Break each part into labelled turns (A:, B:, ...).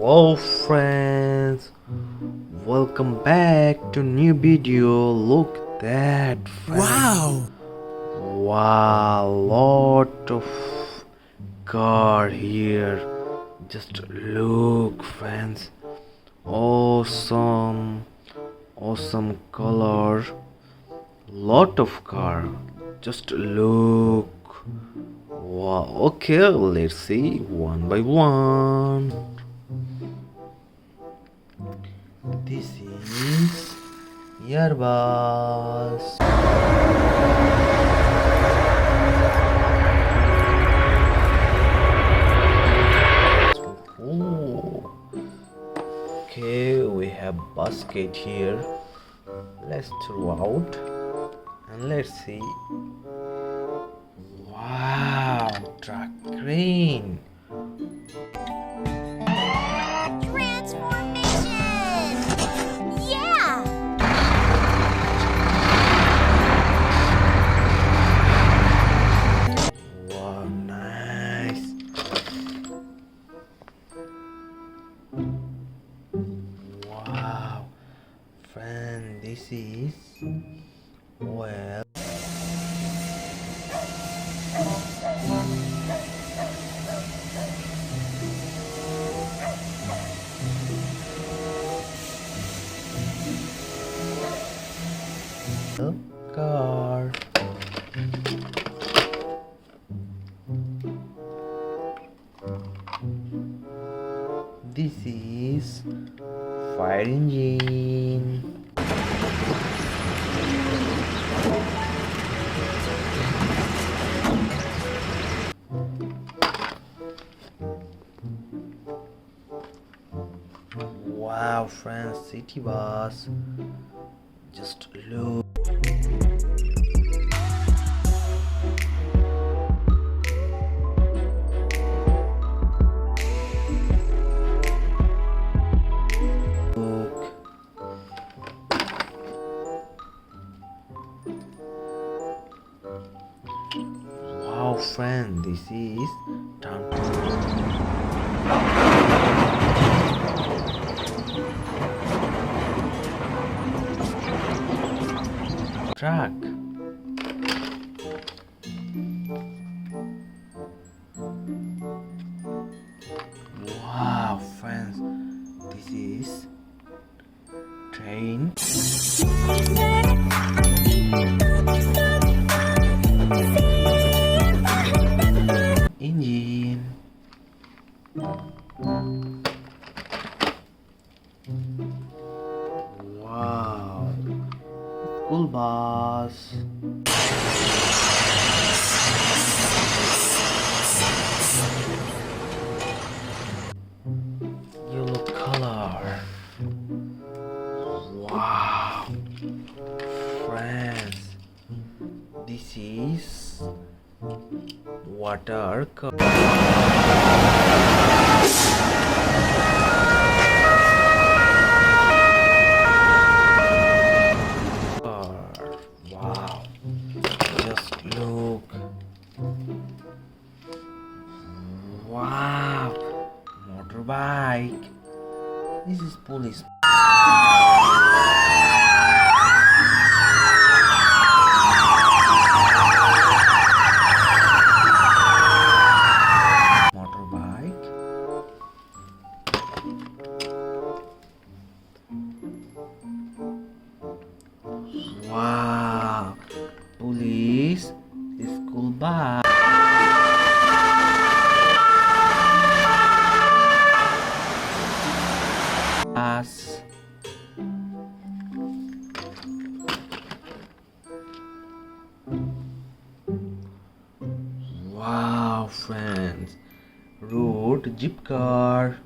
A: Hello friends, welcome back to new video. Look that friends. Wow, lot of car here. Just look friends. Awesome color. Lot of car. Just look. Wow, okay, let's see one by one. This is earbuds. Oh, okay, we have basket here. Let's throw out and let's see. Wow, truck crane.
B: Transformation! Yeah!
A: Wow, nice. Wow, friend, this is well. Car. This is fire engine. Wow, friends, city bus. Just look. Wow, friend, this is truck. Wow, friends, this is train. Engine. Wow, school bus. Yellow color. Wow, friends, this is water color. Wow, just look. Wow, motorbike. This is police. Motorbike. Wow, police school bus. Wow, friends, road jeep car.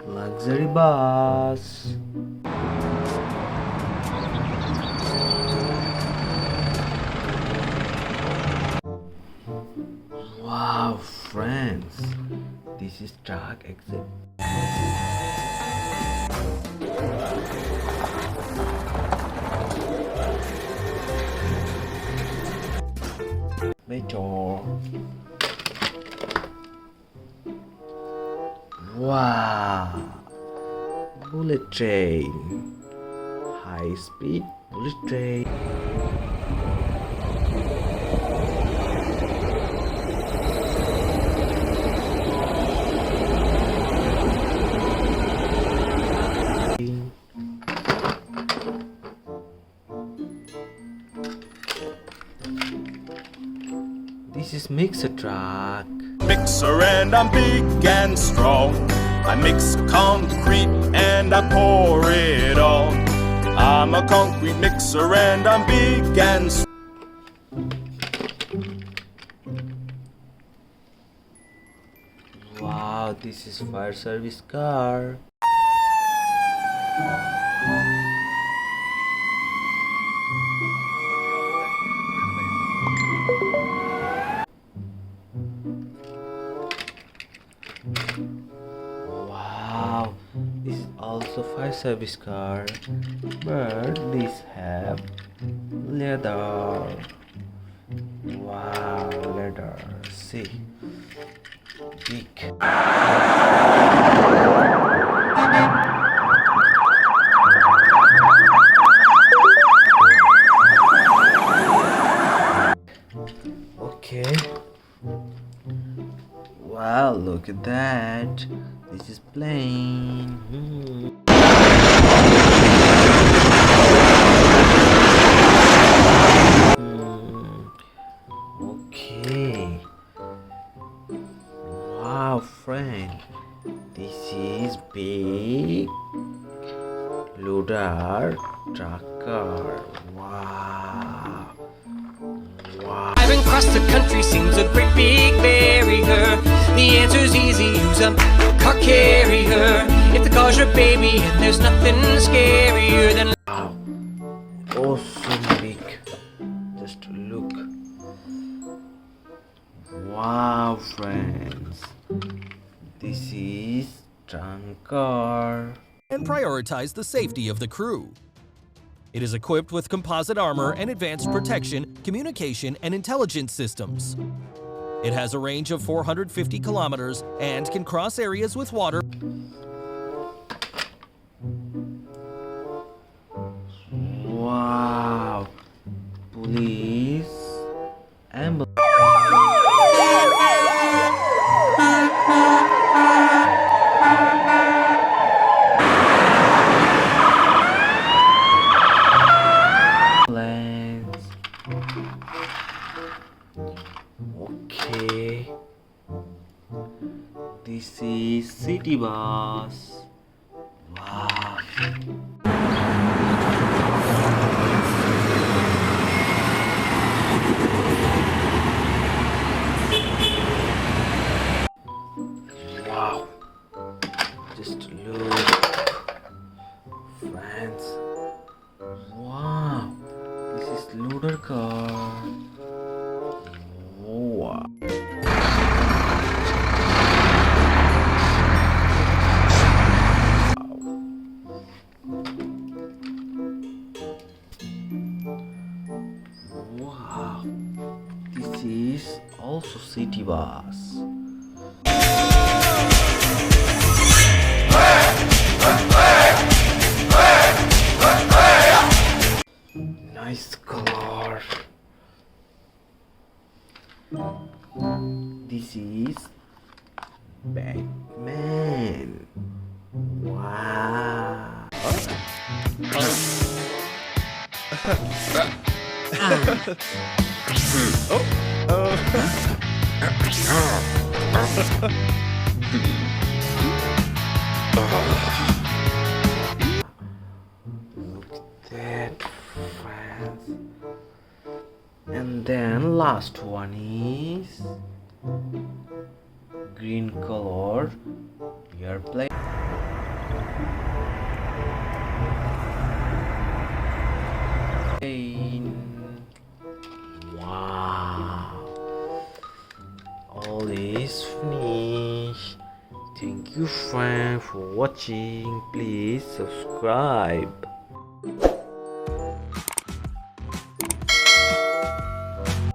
A: Luxury bus. Wow, Wow, friends, this is truck exit. Metro. Wow, bullet train, high speed bullet train. This is mixer truck.
C: Mixer and I'm big and strong. I mix concrete and I pour it on. I'm a concrete mixer and I'm big and strong.
A: Wow, this is fire service car. Wow, this is also fire service car, but this have leather. Wow, leather. See, big. Okay. Wow, look at that. This is plane. Okay. Wow, friend. This is big loader trucker. Wow. Wow.
D: Driving across the country seems a great big barrier. The answer's easy, use a car carrier. If the car's your baby and there's nothing scarier than
A: Wow. Awesome big. Just look. Wow, friends. This is trunk car.
E: And prioritize the safety of the crew. It is equipped with composite armor and advanced protection, communication, and intelligence systems. It has a range of 450 kilometers and can cross areas with water.
A: Wow. Police. Ambulance. Okay. This is city bus. Wow. Wow. Just look. Friends. Wow. This is loader car. Wow. Wow. This is also city bus. Nice color. This is Batman. Wow. Look at that, friends. And then last one is green color airplane. Wow. All is finished. Thank you friends for watching. Please subscribe.